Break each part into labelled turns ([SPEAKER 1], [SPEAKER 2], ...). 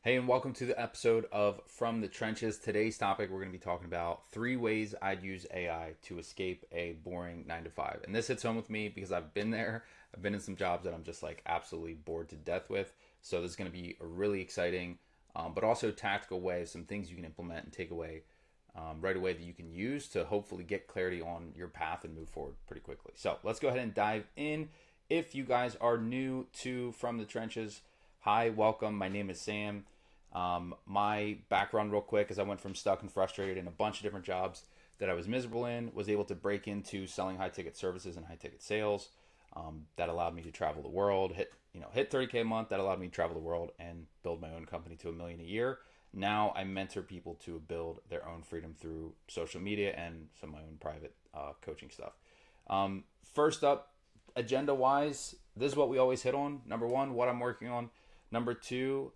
[SPEAKER 1] Hey, and welcome to the episode of From the Trenches. Today's topic, we're going to be talking about 3 ways I'd use AI to escape a boring 9 to 5. And this hits home with me because I've been there. I've been in some jobs that I'm just like absolutely bored to death with. So this is going to be a really exciting, but also tactical way, some things you can implement and take away right away that you can use to hopefully get clarity on your path and move forward pretty quickly. So let's go ahead and dive in. If you guys are new to From the Trenches, hi, welcome. My name is Sam. My background, real quick, is I went from stuck and frustrated in a bunch of different jobs that I was miserable in, was able to break into selling high ticket services and high ticket sales. That allowed me to travel the world, hit 30K a month. That allowed me to travel the world and build my own company to 1 million a year. Now I mentor people to build their own freedom through social media and some of my own private coaching stuff. First up, agenda wise, this is what we always hit on. Number one, what I'm working on. Number two,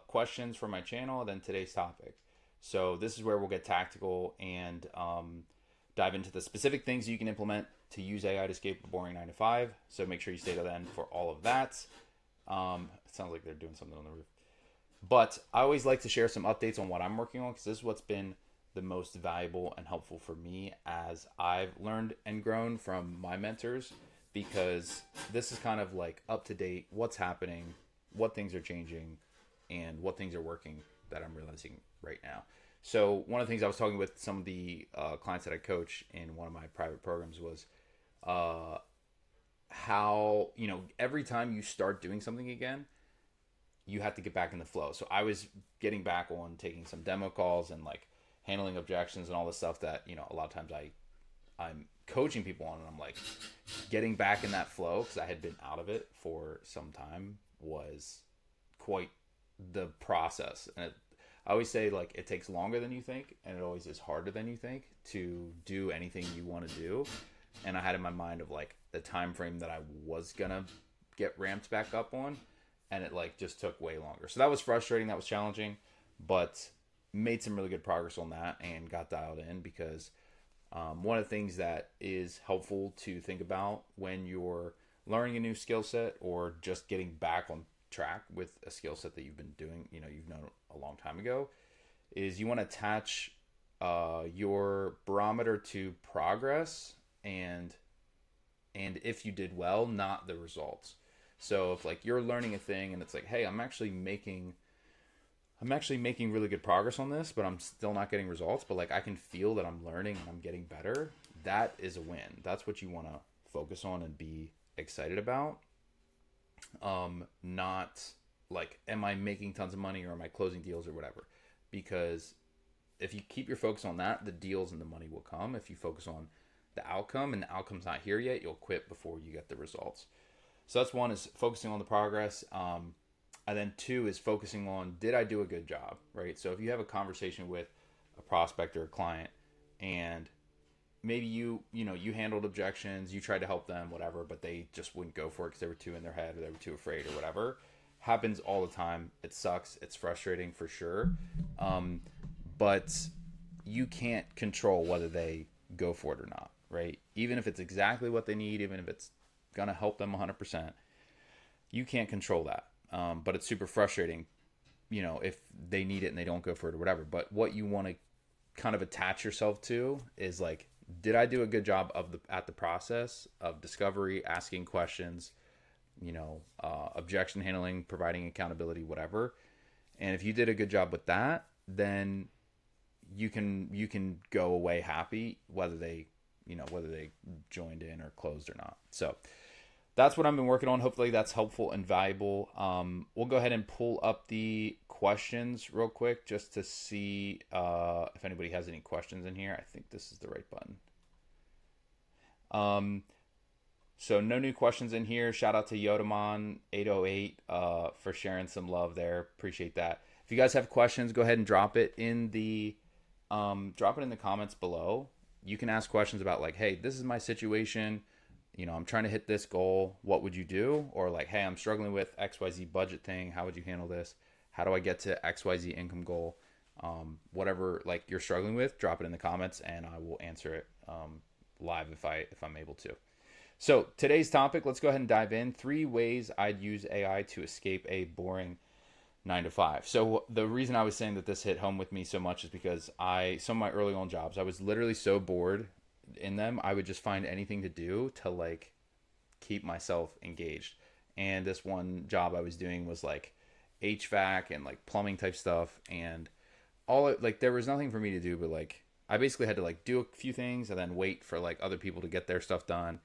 [SPEAKER 1] questions for my channel, then today's topic. So this is where we'll get tactical and dive into the specific things you can implement to use AI to escape a boring 9 to 5. So make sure you stay to the end for all of that. It sounds like they're doing something on the roof. But I always like to share some updates on what I'm working on because this is what's been the most valuable and helpful for me as I've learned and grown from my mentors, because this is kind of like up to date, what's happening, what things are changing, and what things are working that I'm realizing right now. So one of the things I was talking with some of the clients that I coach in one of my private programs was uh, how, every time you start doing something again, you have to get back in the flow. So I was getting back on taking some demo calls and like handling objections and all this stuff that, a lot of times I'm coaching people on, and I'm like getting back in that flow because I had been out of it for some time was quite the process. And I always say, like, it takes longer than you think, and it always is harder than you think to do anything you want to do. And I had in my mind of like the time frame that I was gonna get ramped back up on, and it like just took way longer. So that was frustrating, that was challenging, but made some really good progress on that and got dialed in because one of the things that is helpful to think about when you're learning a new skill set or just getting back on track with a skill set that you've been doing, you've known a long time ago, is you want to attach your barometer to progress and if you did well, not the results. So if like you're learning a thing and it's like, hey, I'm actually making really good progress on this, but I'm still not getting results. But like I can feel that I'm learning and I'm getting better. That is a win. That's what you want to focus on and be excited about. Not like, am I making tons of money or am I closing deals or whatever? Because if you keep your focus on that, the deals and the money will come. If you focus on the outcome and the outcome's not here yet, you'll quit before you get the results. So that's one, is focusing on the progress. And then two is focusing on, did I do a good job, right? So if you have a conversation with a prospect or a client and maybe you handled objections, you tried to help them, whatever, but they just wouldn't go for it because they were too in their head or they were too afraid or whatever. Happens all the time. It sucks. It's frustrating for sure. But you can't control whether they go for it or not, right? Even if it's exactly what they need, even if it's gonna help them 100%, you can't control that. But it's super frustrating, if they need it and they don't go for it or whatever. But what you want to kind of attach yourself to is like, did I do a good job at the process of discovery, asking questions, objection handling, providing accountability, whatever. And if you did a good job with that, then you can go away happy, whether they joined in or closed or not. So that's what I've been working on. Hopefully that's helpful and valuable. We'll go ahead and pull up the questions real quick just to see if anybody has any questions in here. I think this is the right button. So no new questions in here. Shout out to Yodaman808 for sharing some love there. Appreciate that. If you guys have questions, go ahead and drop it in the comments below. You can ask questions about like, hey, this is my situation. I'm trying to hit this goal. What would you do? Or like, hey, I'm struggling with XYZ budget thing. How would you handle this? How do I get to XYZ income goal? Whatever like you're struggling with, drop it in the comments and I will answer it live if I'm able to. So today's topic, let's go ahead and dive in. 3 ways I'd use AI to escape a boring 9 to 5. So the reason I was saying that this hit home with me so much is because some of my early on jobs, I was literally so bored in them, I would just find anything to do to like keep myself engaged. And this one job I was doing was like HVAC and like plumbing type stuff, and like there was nothing for me to do but like I basically had to like do a few things and then wait for like other people to get their stuff done.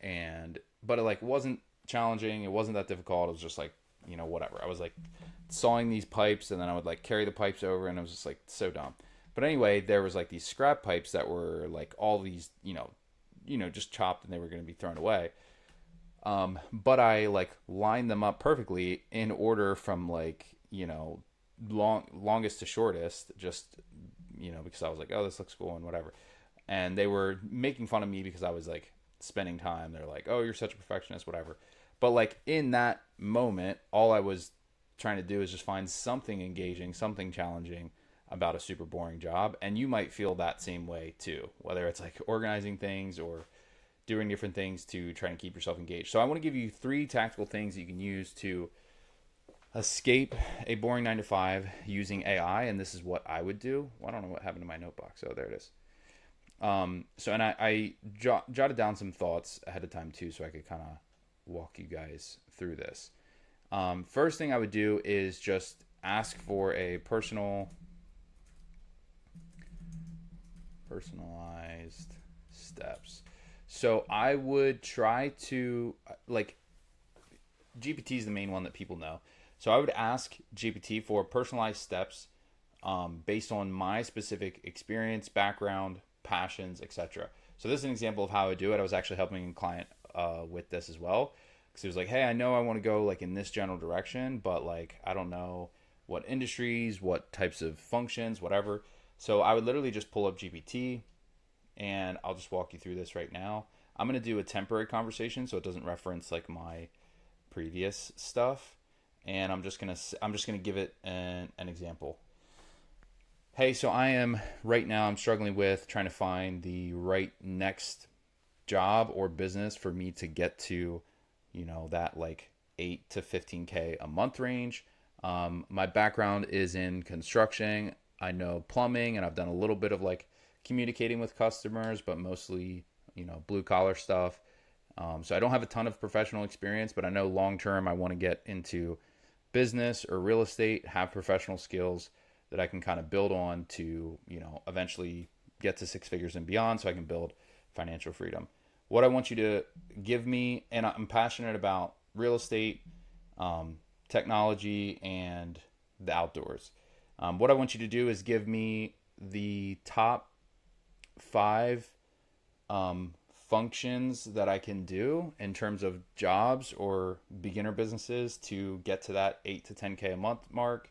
[SPEAKER 1] And but it like wasn't challenging, it wasn't that difficult. It was just like, whatever. I was like sawing these pipes, and then I would like carry the pipes over, and it was just like so dumb. But anyway, there was like these scrap pipes that were like all these, just chopped, and they were going to be thrown away. But I like lined them up perfectly in order from like, longest to shortest, just, because I was like, oh, this looks cool and whatever. And they were making fun of me because I was like spending time. They're like, oh, you're such a perfectionist, whatever. But like in that moment, all I was trying to do is just find something engaging, something challenging about a super boring job. And you might feel that same way too, whether it's like organizing things or doing different things to try and keep yourself engaged. So I want to give you 3 tactical things that you can use to escape a boring 9 to 5 using AI. And this is what I would do. Well, I don't know what happened to my notebook. So there it is. I jotted down some thoughts ahead of time too, so I could kind of walk you guys through this. First thing I would do is just ask for a personalized steps. So I would try to like GPT is the main one that people know. So I would ask GPT for personalized steps based on my specific experience, background, passions, etc. So this is an example of how I would do it. I was actually helping a client with this as well, because he was like, hey, I know I want to go like in this general direction, but like I don't know what industries, what types of functions, whatever. So I would literally just pull up GPT, and I'll just walk you through this right now. I'm going to do a temporary conversation so it doesn't reference like my previous stuff, and I'm just going to give it an example. Hey, so I'm struggling with trying to find the right next job or business for me to get to, that like 8 to 15K a month range. My background is in construction. I know plumbing, and I've done a little bit of like communicating with customers, but mostly, blue collar stuff. So I don't have a ton of professional experience, but I know long term I want to get into business or real estate, have professional skills that I can kind of build on to, eventually get to 6 figures and beyond, so I can build financial freedom. What I want you to give me, and I'm passionate about real estate, technology, and the outdoors. What I want you to do is give me the top 5 functions that I can do in terms of jobs or beginner businesses to get to that 8 to 10K a month mark,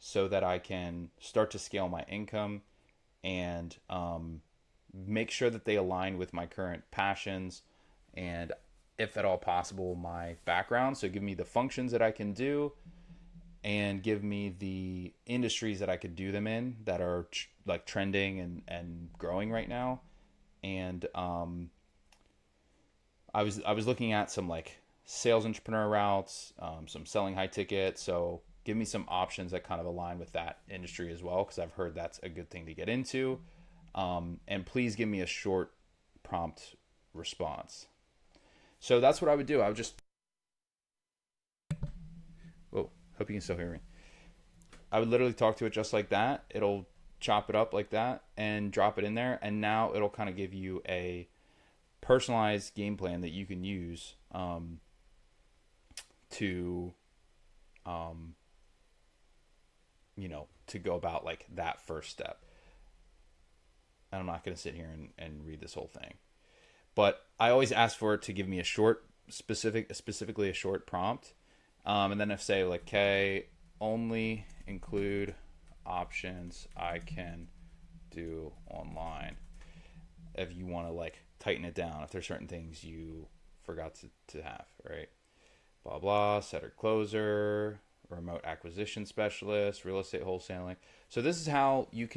[SPEAKER 1] so that I can start to scale my income and make sure that they align with my current passions and, if at all possible, my background. So give me the functions that I can do, and give me the industries that I could do them in that are like trending and growing right now. And I was looking at some like sales entrepreneur routes, some selling high ticket. So give me some options that kind of align with that industry as well, because I've heard that's a good thing to get into. And please give me a short prompt response. So that's what I would do. I would just, whoa, hope you can still hear me. I would literally talk to it just like that. It'll chop it up like that and drop it in there. And now it'll kind of give you a personalized game plan that you can use to to go about like that first step. And I'm not going to sit here and read this whole thing, but I always ask for it to give me a short, specifically a short prompt. And then if say like, okay, only include options I can do online. If you want to like tighten it down, if there's certain things you forgot to have, right? Blah, blah, setter closer, remote acquisition specialist, real estate wholesaling. So this is how you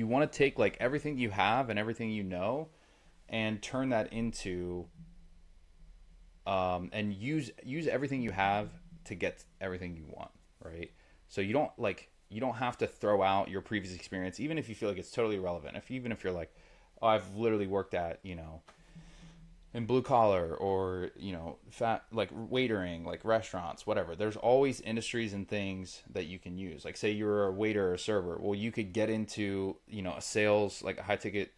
[SPEAKER 1] want to take like everything you have and everything and turn that into and use everything you have to get everything you want, right? So you don't have to throw out your previous experience, even if you feel like it's totally irrelevant. Even if you're like, oh, I've literally worked at, in blue collar, or fat, like waitering, like restaurants, whatever. There's always industries and things that you can use. Like say you're a waiter or a server, well, you could get into a sales, like a high ticket,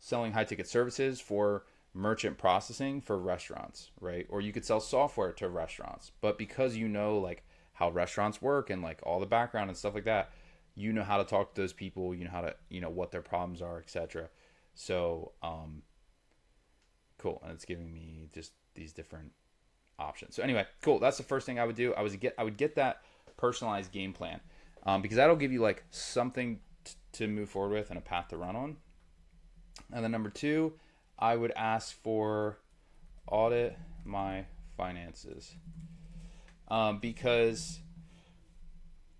[SPEAKER 1] selling high ticket services for merchant processing for restaurants, right? Or you could sell software to restaurants. But because like how restaurants work and like all the background and stuff like that, how to talk to those people, how to what their problems are, etc. So cool. And it's giving me just these different options. So anyway, cool. That's the first thing I would do. I would get that personalized game plan, because that'll give you like something to move forward with and a path to run on. And then number two, I would ask for audit my finances, because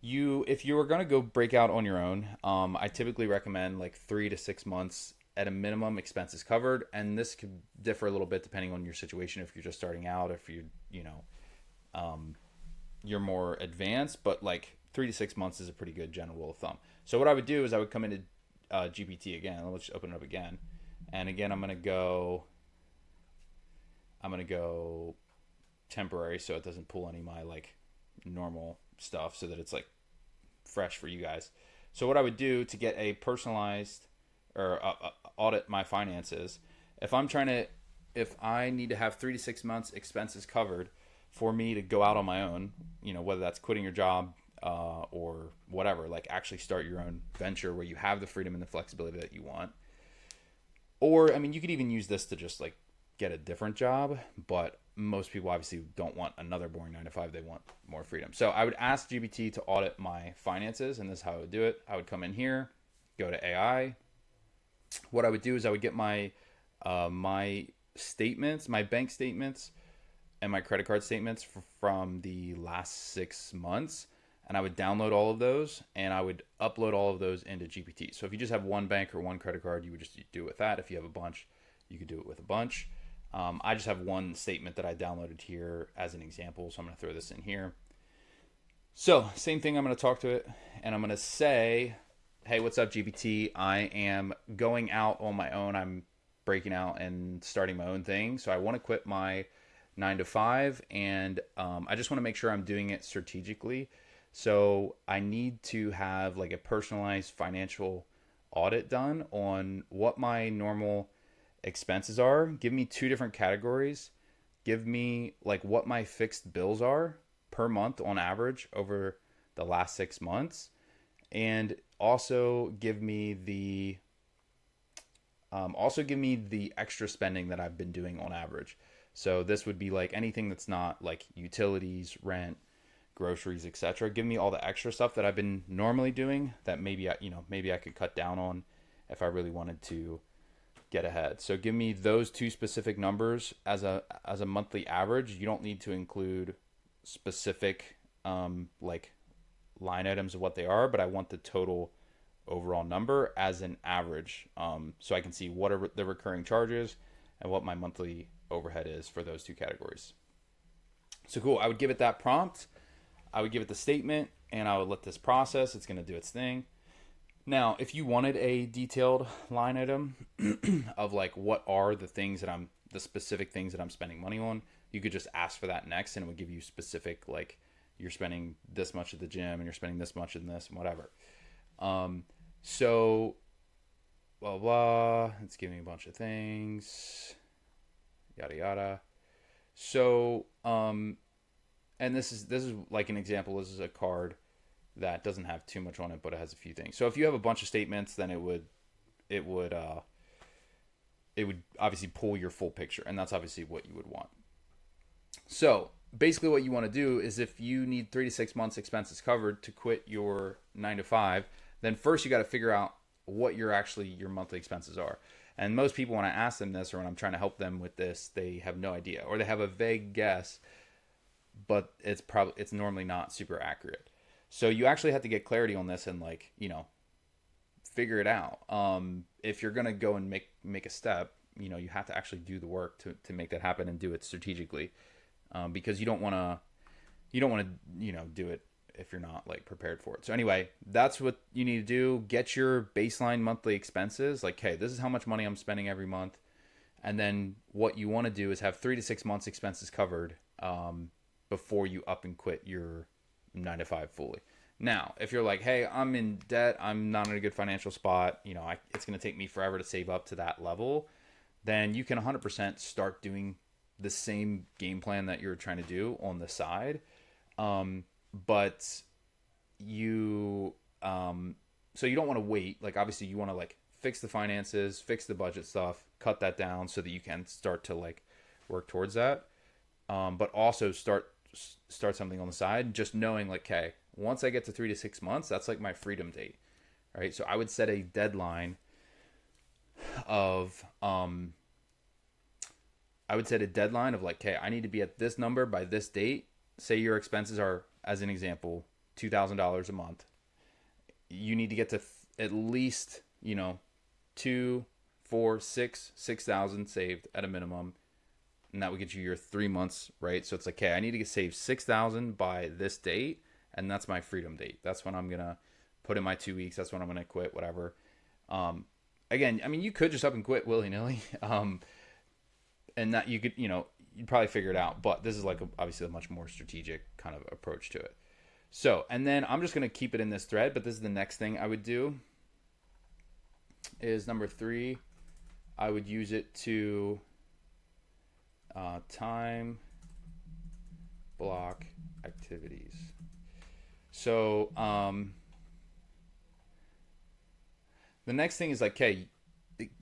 [SPEAKER 1] if you were going to go break out on your own, I typically recommend like 3 to 6 months at a minimum, expenses covered. And this could differ a little bit depending on your situation. If you're just starting out, if you're more advanced, but like 3 to 6 months is a pretty good general rule of thumb. So what I would do is I would come into GPT again. Let's just open it up again. And again, I'm going to go temporary, so it doesn't pull any of my like normal stuff, so that it's like fresh for you guys. So what I would do to get a personalized or audit my finances, if I need to have 3 to 6 months expenses covered for me to go out on my own, whether that's quitting your job, or whatever, like actually start your own venture where you have the freedom and the flexibility that you want. Or, I mean, you could even use this to just like get a different job, but most people obviously don't want another boring 9 to 5. They want more freedom. So I would ask GPT to audit my finances, and this is how I would do it. I would come in here, go to AI. What I would do is I would get my statements, my bank statements, and my credit card statements from the last 6 months, and I would download all of those, and I would upload all of those into GPT. So if you just have one bank or one credit card, you would just do it with that. If you have a bunch, you could do it with a bunch. I just have one statement that I downloaded here as an example, so I'm going to throw this in here. So same thing, I'm going to talk to it, and I'm going to say, hey, what's up, GPT? I am going out on my own. I'm breaking out and starting my own thing. So I want to quit my 9 to 5, and I just want to make sure I'm doing it strategically. So I need to have like a personalized financial audit done on what my normal expenses are. Give me 2 different categories. Give me like what my fixed bills are per month on average over the last 6 months, and also give me the extra spending that I've been doing on average. So this would be like anything that's not like utilities, rent, groceries, etc. Give me all the extra stuff that I've been normally doing that maybe I could cut down on if I really wanted to get ahead. So give me those 2 specific numbers as a monthly average. You don't need to include specific like line items of what they are, but I want the total overall number as an average, so I can see what are the recurring charges and what my monthly overhead is for those 2 categories. So cool. I would give it that prompt. I would give it the statement, and I would let this process. It's going to do its thing. Now, if you wanted a detailed line item of like what are the specific things that I'm spending money on, you could just ask for that next, and it would give you specific, like you're spending this much at the gym and you're spending this much in this and whatever. So blah blah. It's giving me a bunch of things. Yada yada. So and this is like an example. This is a card that doesn't have too much on it, but it has a few things. So if you have a bunch of statements, then it would obviously pull your full picture, and that's obviously what you would want. So basically what you want to do is, if you need 3 to 6 months expenses covered to quit your 9 to 5, then first you got to figure out what your monthly expenses are. And most people, when I ask them this, or when I'm trying to help them with this, they have no idea, or they have a vague guess, but it's normally not super accurate. So you actually have to get clarity on this and figure it out. If you're going to go and make a step, you have to actually do the work to make that happen and do it strategically, because you don't want to do it if you're not like prepared for it. So anyway, that's what you need to do. Get your baseline monthly expenses. Like, hey, this is how much money I'm spending every month. And then what you want to do is have 3 to 6 months expenses covered before you up and quit your 9 to 5 fully. Now, if you're like, hey, I'm in debt, I'm not in a good financial spot, it's going to take me forever to save up to that level, then you can 100% start doing the same game plan that you're trying to do on the side. But you, so you don't want to wait. Like, obviously you want to like fix the finances, fix the budget stuff, cut that down so that you can start to like work towards that. But also start something on the side, just knowing like, okay, once I get to 3 to 6 months, that's like my freedom date. Right. So I would set a deadline of, like, okay, I need to be at this number by this date. Say your expenses are, as an example, $2,000 a month. You need to get to at least, 2, 4, 6,000 saved at a minimum. And that would get you your 3 months, right? So it's like, okay, I need to save 6,000 by this date. And that's my freedom date. That's when I'm going to put in my 2 weeks. That's when I'm going to quit, whatever. Again, I mean, you could just up and quit willy-nilly. And that you could, you'd probably figure it out. But this is like obviously a much more strategic kind of approach to it. So, and then I'm just going to keep it in this thread. But this is the next thing I would do is number 3. I would use it to time block activities. So the next thing is like, okay,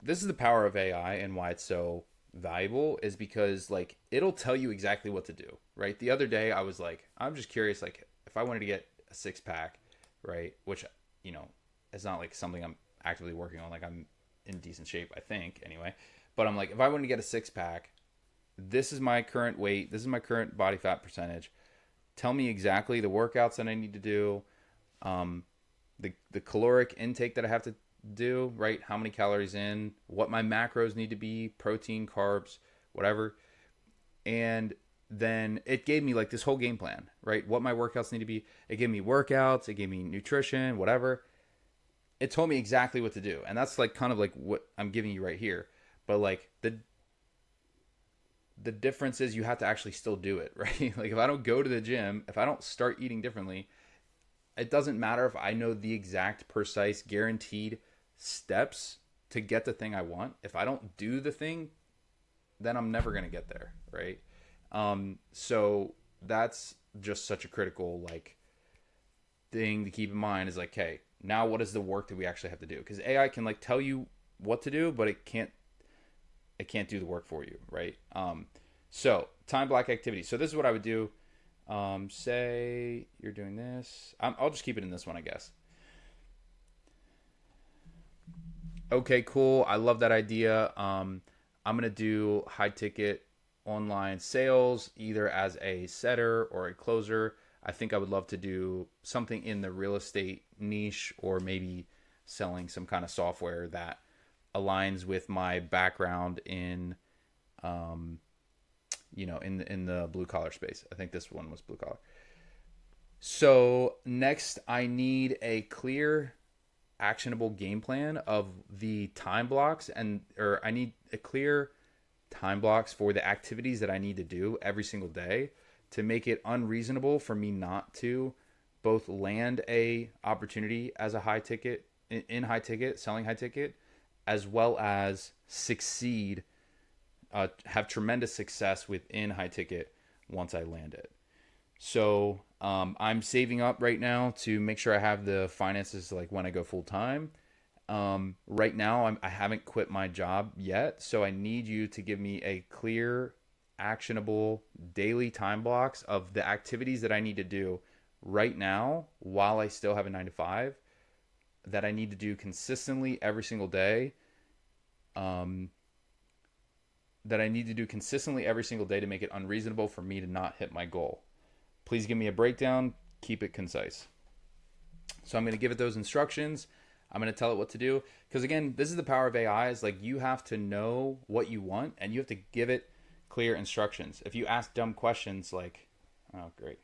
[SPEAKER 1] this is the power of AI and why it's so valuable is because like it'll tell you exactly what to do, right? The other day I was like, I'm just curious, like if I wanted to get a 6-pack, right? Which, it's not like something I'm actively working on. Like I'm in decent shape, I think, anyway. But I'm like, if I wanted to get a 6-pack, this is my current weight, this is my current body fat percentage. Tell me exactly the workouts that I need to do, the caloric intake that I have to do, right? How many calories in, what my macros need to be, protein, carbs, whatever. And then it gave me like this whole game plan, right? What my workouts need to be. It gave me workouts, it gave me nutrition, whatever. It told me exactly what to do. And that's like kind of like what I'm giving you right here. But like the difference is you have to actually still do it, right? Like if I don't go to the gym, if I don't start eating differently, it doesn't matter if I know the exact, precise, guaranteed steps to get the thing I want. If I don't do the thing, then I'm never going to get there, right? So that's just such a critical like thing to keep in mind is like, okay, now what is the work that we actually have to do? Because AI can like tell you what to do, but it can't do the work for you, right? So time block activity. So this is what I would do. Say you're doing this. I'll just keep it in this one, I guess. Okay, cool. I love that idea. I'm going to do high ticket online sales, either as a setter or a closer. I think I would love to do something in the real estate niche or maybe selling some kind of software that aligns with my background in, in the blue collar space. I think this one was blue collar. So next, I need a clear, actionable game plan of the time blocks, or I need a clear time blocks for the activities that I need to do every single day to make it unreasonable for me not to both land a opportunity as a high ticket, selling high ticket, as well as succeed, have tremendous success within high ticket once I land it. So I'm saving up right now to make sure I have the finances like when I go full time. Right now I haven't quit my job yet, so I need you to give me a clear, actionable daily time blocks of the activities that I need to do right now while I still have a 9 to 5 that I need to do consistently every single day. That I need to do consistently every single day to make it unreasonable for me to not hit my goal. Please give me a breakdown. Keep it concise. So I'm going to give it those instructions. I'm going to tell it what to do. Because again, this is the power of AI is like you have to know what you want and you have to give it clear instructions. If you ask dumb questions like, oh, great.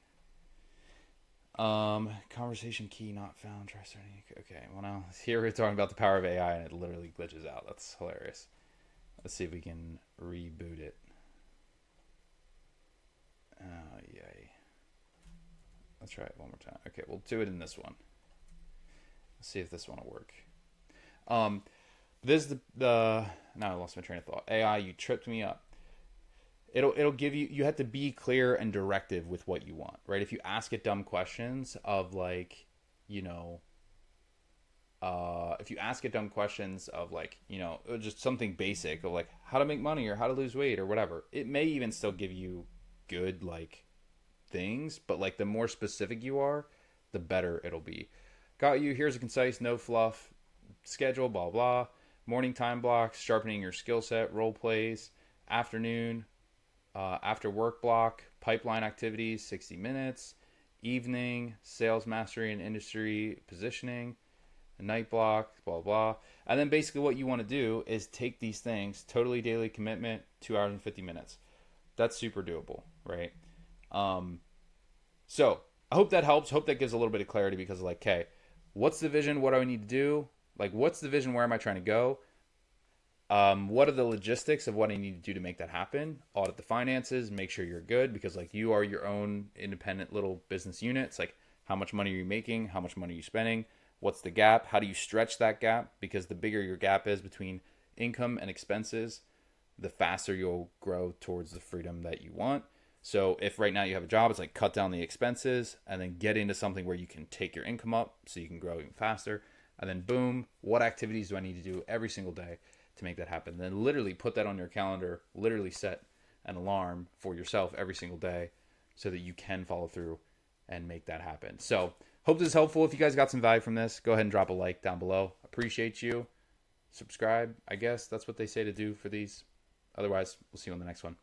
[SPEAKER 1] Conversation key not found. Try starting. Okay, well now here we're talking about the power of AI and it literally glitches out. That's hilarious. Let's see if we can reboot it. Oh, yay. Let's try it one more time. Okay, we'll do it in this one. Let's see if this one will work. This is the now I lost my train of thought. AI, you tripped me up. It'll give you have to be clear and directive with what you want, right? If you ask it dumb questions of like, you know, if you ask it dumb questions of like, you know, just something basic of like how to make money or how to lose weight or whatever, it may even still give you good like things, but like the more specific you are, the better it'll be. Got you. Here's a concise, no fluff schedule, blah blah. Morning time blocks, sharpening your skill set, role plays. Afternoon, after work block, pipeline activities, 60 minutes. Evening, sales mastery and industry positioning. A night block, blah blah. And then basically what you want to do is take these things, totally daily commitment, 2 hours and 50 minutes. That's super doable, right? So I hope that helps. Hope that gives a little bit of clarity because like, okay, what's the vision? What do I need to do? Like, what's the vision? Where am I trying to go? What are the logistics of what I need to do to make that happen? Audit the finances, make sure you're good because like you are your own independent little business unit. It's like how much money are you making? How much money are you spending? What's the gap? How do you stretch that gap? Because the bigger your gap is between income and expenses, the faster you'll grow towards the freedom that you want. So if right now you have a job, it's like cut down the expenses and then get into something where you can take your income up so you can grow even faster. And then boom, what activities do I need to do every single day to make that happen? Then literally put that on your calendar, literally set an alarm for yourself every single day so that you can follow through and make that happen. So hope this is helpful. If you guys got some value from this, go ahead and drop a like down below. Appreciate you. Subscribe, I guess that's what they say to do for these. Otherwise, we'll see you on the next one.